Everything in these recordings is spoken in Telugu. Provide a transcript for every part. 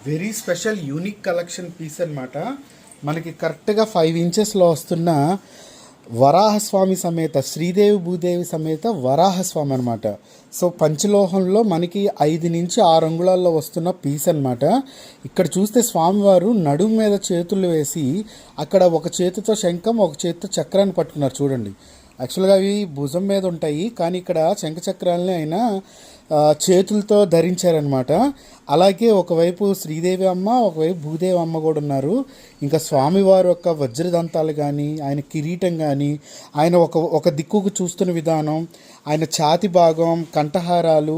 Very special unique collection piece అనమాట. మనకి కరెక్ట్గా 5 ఇంచెస్లో వస్తున్న వరాహస్వామి సమేత శ్రీదేవి భూదేవి సమేత వరాహస్వామి అనమాట. సో పంచలోహంలో మనకి 5 నుంచి 6 అంగుళాల్లో వస్తున్న పీస్ అనమాట. ఇక్కడ చూస్తే స్వామివారు నడుము మీద చేతులు వేసి అక్కడ ఒక చేతితో శంఖం ఒక చేతితో చక్రాన్ని పట్టుకున్నారు చూడండి. యాక్చువల్గా అవి భుజం మీద ఉంటాయి, కానీ ఇక్కడ శంఖ చక్రాలని ఆయన చేతులతో ధరించారనమాట. అలాగే ఒకవైపు శ్రీదేవి అమ్మ, ఒకవైపు భూదేవి అమ్మ కూడా ఉన్నారు. ఇంకా స్వామివారి యొక్క వజ్రదంతాలు కానీ, ఆయన కిరీటం కానీ, ఆయన ఒక దిక్కుకు చూస్తున్న విధానం, ఆయన ఛాతి భాగం, కంఠహారాలు,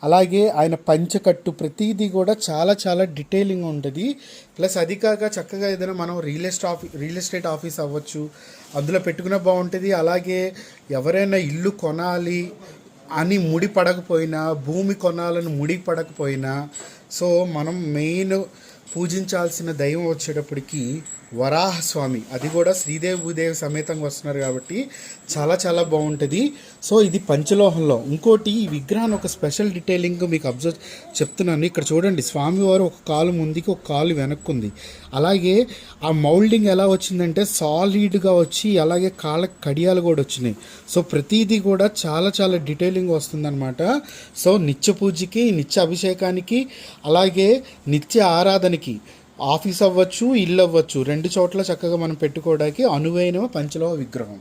అలాగే ఆయన పంచకట్టు, ప్రతిదీ కూడా చాలా చాలా డీటెయిలింగ్ ఉంటుంది. ప్లస్ అది కాక చక్కగా ఏదైనా మనం రియల్ ఎస్టేట్ ఆఫీస్ అవ్వచ్చు, అందులో పెట్టుకునే బాగుంటుంది. అలాగే ఎవరైనా ఇల్లు కొనాలి అని ముడి పడకపోయినా, భూమి కొనాలని ముడి పడకపోయినా, సో మనం మెయిన్ పూజించాల్సిన దైవం వచ్చేటప్పటికి వరాహస్వామి, అది కూడా శ్రీదేవి భూదేవి సమేతంగా వస్తున్నారు కాబట్టి చాలా చాలా బాగుంటుంది. సో ఇది పంచలోహంలో. ఇంకోటి ఈ విగ్రహాన్ని ఒక స్పెషల్ డీటెయిలింగ్ మీకు అబ్జర్వ్ చెప్తున్నాను. ఇక్కడ చూడండి, స్వామివారు ఒక కాలు ముందుకి ఒక కాలు వెనక్కుంది. అలాగే ఆ మౌల్డింగ్ ఎలా వచ్చిందంటే సాలిడ్గా వచ్చి, అలాగే కాళ్ళ కడియాలు కూడా వచ్చినాయి. సో ప్రతిదీ కూడా చాలా చాలా డీటెయిలింగ్ వస్తుందన్నమాట. సో నిత్య పూజకి, నిత్య అభిషేకానికి, అలాగే నిత్య ఆరాధనకి, ఆఫీస్ అవ్వచ్చు, ఇల్లు అవ్వచ్చు, 2 చోట్ల చక్కగా మనం పెట్టుకోవడానికి అనువైన పంచలోహ విగ్రహం.